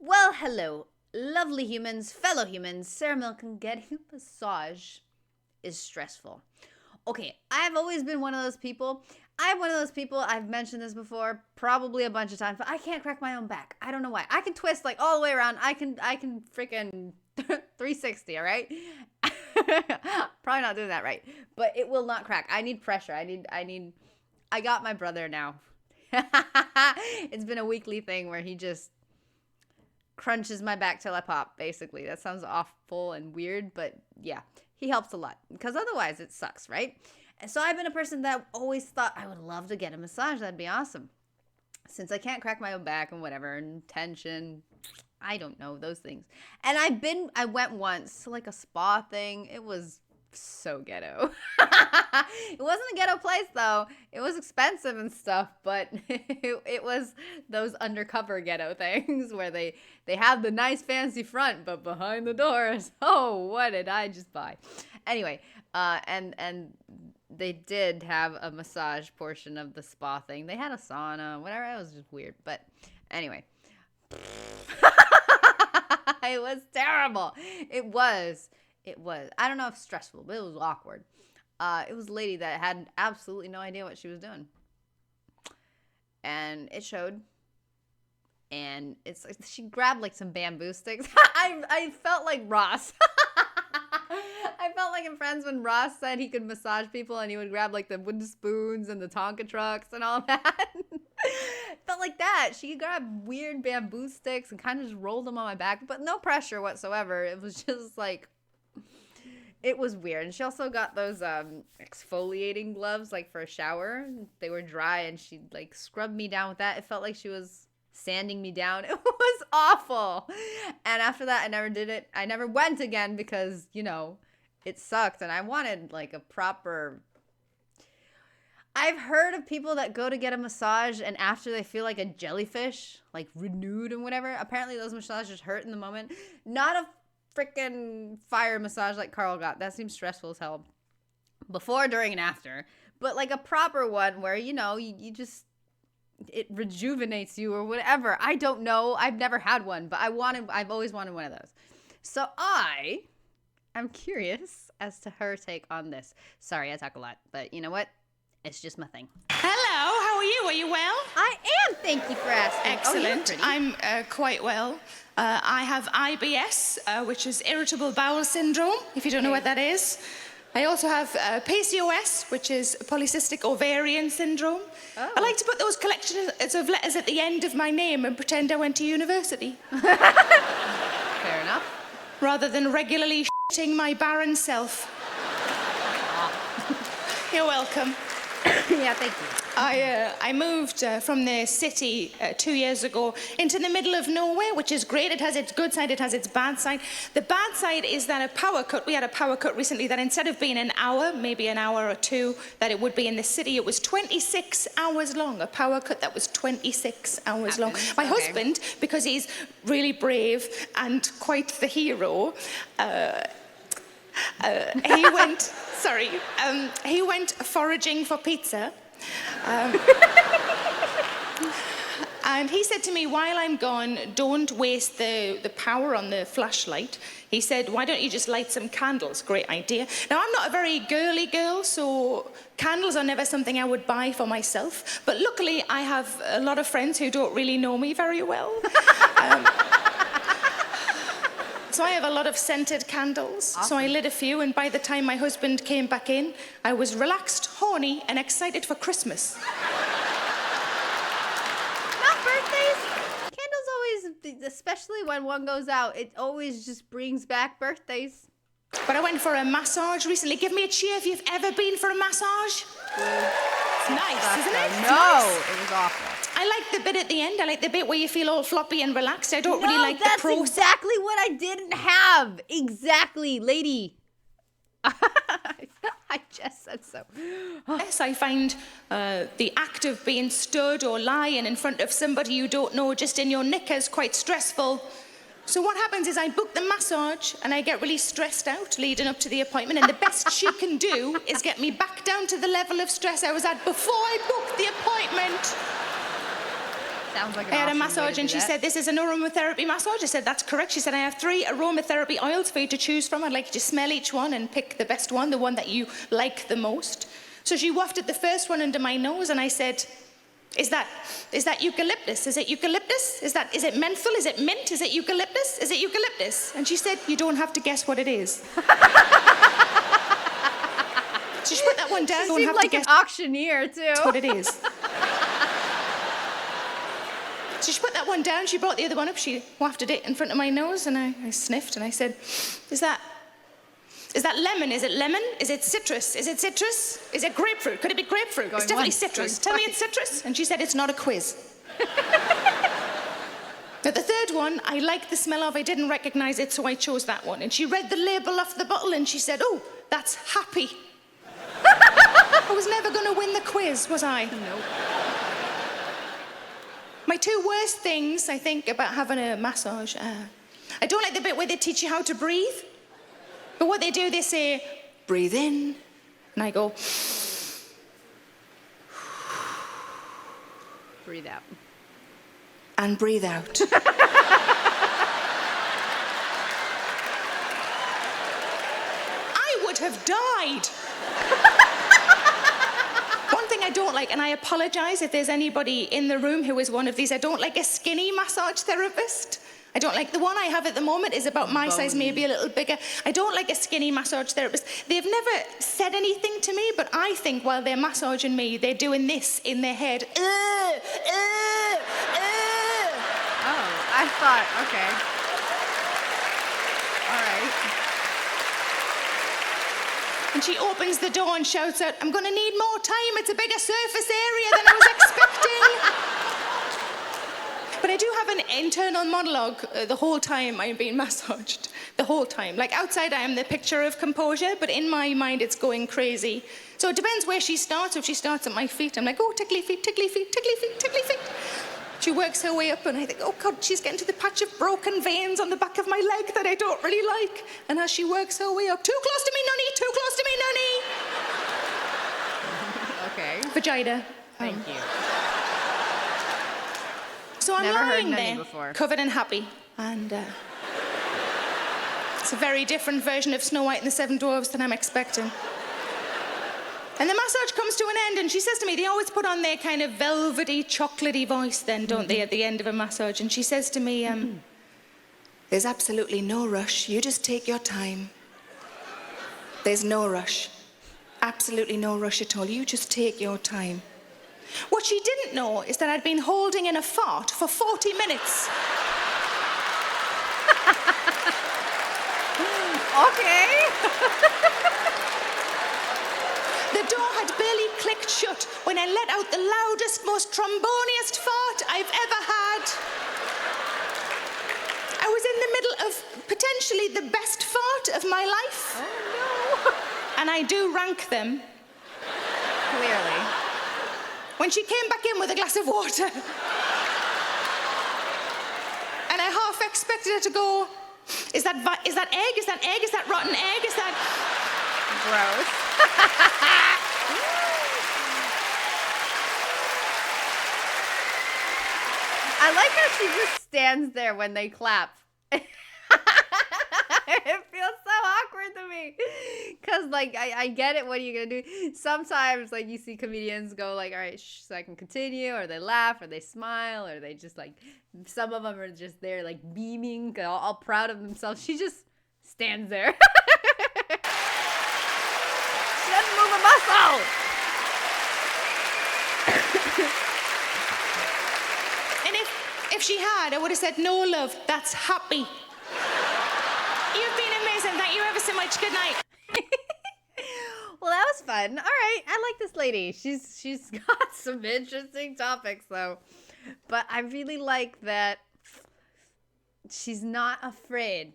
Well, hello, lovely humans, fellow humans. Sarah Millican, getting a massage is stressful. Okay, I've always been one of those people. I've mentioned this before, probably a bunch of times, but I can't crack my own back. I don't know why. I can twist like all the way around. I can freaking 360, all right? Probably not doing that right, but it will not crack. I need pressure. I got my brother now. It's been a weekly thing where he just crunches my back till I pop, basically. That sounds awful and weird, but yeah, he helps a lot because otherwise it sucks, right? And so I've been a person that always thought I would love to get a massage. That'd be awesome. Since I can't crack my own back and whatever, and tension, I don't know, those things. And I went once to like a spa thing. It was so ghetto. It wasn't a ghetto place though. It was expensive and stuff, but it was those undercover ghetto things where they have the nice fancy front, but behind the doors, oh, what did I just buy? Anyway, and they did have a massage portion of the spa thing. They had a sauna, whatever. It was just weird, but anyway. It was terrible. It was. I don't know if stressful, but it was awkward. It was a lady that had absolutely no idea what she was doing. And it showed. And it's like she grabbed like some bamboo sticks. I felt like Ross. I felt like in Friends when Ross said he could massage people and he would grab like the wooden spoons and the Tonka trucks and all that. Felt like that. She grabbed weird bamboo sticks and kind of just rolled them on my back, but no pressure whatsoever. It was just like, it was weird. And she also got those exfoliating gloves like for a shower. They were dry and she like scrubbed me down with that. It felt like she was sanding me down. It was awful. And after that, I never did it. I never went again because, you know, it sucked. And I wanted like a proper... I've heard of people that go to get a massage and after they feel like a jellyfish, like renewed and whatever. Apparently those massages hurt in the moment. Not a freaking fire massage like Carl got. That seems stressful as hell. Before, during, and after. But like a proper one where, you know, you just... it rejuvenates you or whatever. I don't know. I've never had one, but I've always wanted one of those. So I am curious as to her take on this. Sorry, I talk a lot, but you know what? It's just my thing. Hello, how are you? Are you well? I am, thank you for asking. Excellent. Oh, I'm quite well. I have IBS, which is irritable bowel syndrome, if you don't know what that is. I also have PCOS, which is polycystic ovarian syndrome. Oh. I like to put those collections of letters at the end of my name and pretend I went to university. Fair enough. Rather than regularly shitting my barren self. You're welcome. Yeah, thank you. I moved from the city 2 years ago into the middle of nowhere, which is great. It has its good side, it has its bad side. The bad side is that we had a power cut recently that instead of being an hour, maybe an hour or two, that it would be in the city, it was 26 hours long. A power cut that was 26 hours long. My husband, because he's really brave and quite the hero, he went foraging for pizza. And he said to me, while I'm gone, don't waste the power on the flashlight. He said, why don't you just light some candles? Great idea. Now, I'm not a very girly girl, so candles are never something I would buy for myself. But luckily, I have a lot of friends who don't really know me very well. So I have a lot of scented candles. Awesome. So I lit a few, and by the time my husband came back in, I was relaxed, horny, and excited for Christmas. Not birthdays. Candles always, especially when one goes out, it always just brings back birthdays. But I went for a massage recently. Give me a cheer if you've ever been for a massage. It's nice, isn't it? No, it was awful. I like the bit at the end. I like the bit where you feel all floppy and relaxed. I don't really like the process. That's exactly what I didn't have. Exactly, lady. I just said so. Yes, I find the act of being stood or lying in front of somebody you don't know just in your knickers quite stressful. So what happens is I book the massage and I get really stressed out leading up to the appointment, and the best she can do is get me back down to the level of stress I was at before I booked the appointment. Sounds like an I had a awesome way massage to and do she that. said, this is an aromatherapy massage. I said, that's correct. She said, I have 3 aromatherapy oils for you to choose from. I'd like you to smell each one and pick the best one, the one that you like the most. So she wafted the first one under my nose and I said, is that eucalyptus? Is it eucalyptus? Is it menthol? Is it mint? Is it eucalyptus? Is it eucalyptus? And she said, you don't have to guess what it is. So she put that one down. She Don't seemed have like to an guess auctioneer, too. what it is. So she put that one down, she brought the other one up, she wafted it in front of my nose, and I sniffed, and I said, is that lemon? Is it lemon? Is it citrus? Is it citrus? Is it grapefruit? Could it be grapefruit? It's definitely citrus. Tell me it's citrus. And she said, it's not a quiz. Now, the third one, I liked the smell of, I didn't recognize it, so I chose that one. And she read the label off the bottle, and she said, oh, that's happy. I was never going to win the quiz, was I? Nope. My 2 worst things, I think, about having a massage, I don't like the bit where they teach you how to breathe. But what they do, they say, breathe in. And I go, Breathe out. and breathe out. I would have died. One thing I don't like, and I apologize if there's anybody in the room who is one of these, I don't like a skinny massage therapist. I don't like, the one I have at the moment is about my size, maybe a little bigger. I don't like a skinny massage therapist. They've never said anything to me, but I think while they're massaging me, they're doing this in their head. Oh, I thought, okay. All right. And she opens the door and shouts out, I'm going to need more time. It's a bigger surface area than I was expecting. But I do have an internal monologue the whole time I'm being massaged. The whole time. Like outside I am the picture of composure, but in my mind it's going crazy. So it depends where she starts. If she starts at my feet, I'm like, oh, tickly feet, tickly feet, tickly feet, tickly feet. She works her way up and I think, oh God, she's getting to the patch of broken veins on the back of my leg that I don't really like. And as she works her way up, too close to me, nunny, too close to me, nunny. Okay. Vagina. Thank you. So I'm Never heard lying nunny there, before. covered and happy. And it's a very different version of Snow White and the Seven Dwarfs than I'm expecting. And the massage comes to an end, and she says to me, they always put on their kind of velvety, chocolatey voice then, don't they, at the end of a massage? And she says to me, there's absolutely no rush. You just take your time. There's no rush. Absolutely no rush at all. You just take your time. What she didn't know is that I'd been holding in a fart for 40 minutes. Okay. The door had barely clicked shut when I let out the loudest, most tromboniest fart I've ever had. I was in the middle of potentially the best fart of my life. Oh, no. And I do rank them. Clearly. When she came back in with a glass of water, and I half expected her to go, is that egg? Is that egg? Is that rotten egg? Is that... Gross. I like how she just stands there when they clap. It feels so awkward to me. Because, like, I get it. What are you going to do? Sometimes, like, you see comedians go, like, all right, so I can continue. Or they laugh, or they smile, or they just, like, some of them are just there, like, beaming, all proud of themselves. She just stands there. She doesn't move a muscle. And if she had, I would have said, no, love, that's happy. You've been amazing. Thank you ever so much. Good night. Well, that was fun. All right, I like this lady. She's got some interesting topics, though. But I really like that she's not afraid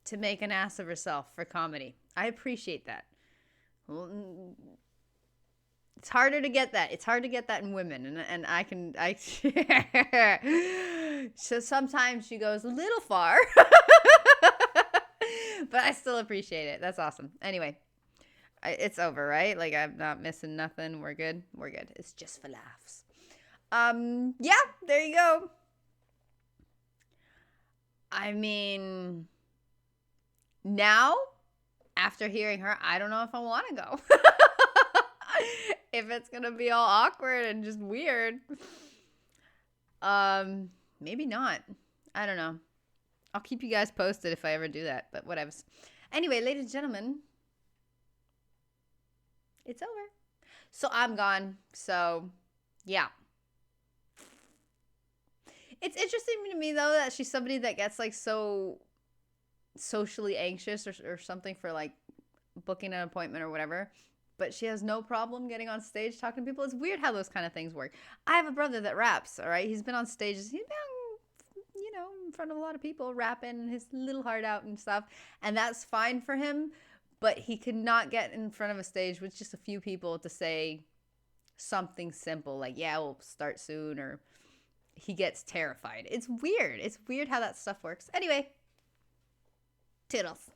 to make an ass of herself for comedy. I appreciate that. It's harder to get that. It's hard to get that in women, and I so sometimes she goes a little far, but I still appreciate it. That's awesome. Anyway, it's over, right? Like, I'm not missing nothing. We're good. We're good. It's just for laughs. Yeah, there you go. I mean, now, after hearing her, I don't know if I want to go. If it's gonna be all awkward and just weird. Maybe not. I don't know. I'll keep you guys posted if I ever do that, but whatever. Anyway, ladies and gentlemen, it's over. So I'm gone. So, yeah. It's interesting to me, though, that she's somebody that gets, like, so socially anxious or something for, like, booking an appointment or whatever. But she has no problem getting on stage talking to people. It's weird how those kind of things work. I have a brother that raps, all right? He's been on stages. He's been, you know, in front of a lot of people rapping his little heart out and stuff. And that's fine for him. But he could not get in front of a stage with just a few people to say something simple like, yeah, we'll start soon, or he gets terrified. It's weird. It's weird how that stuff works. Anyway, toodles.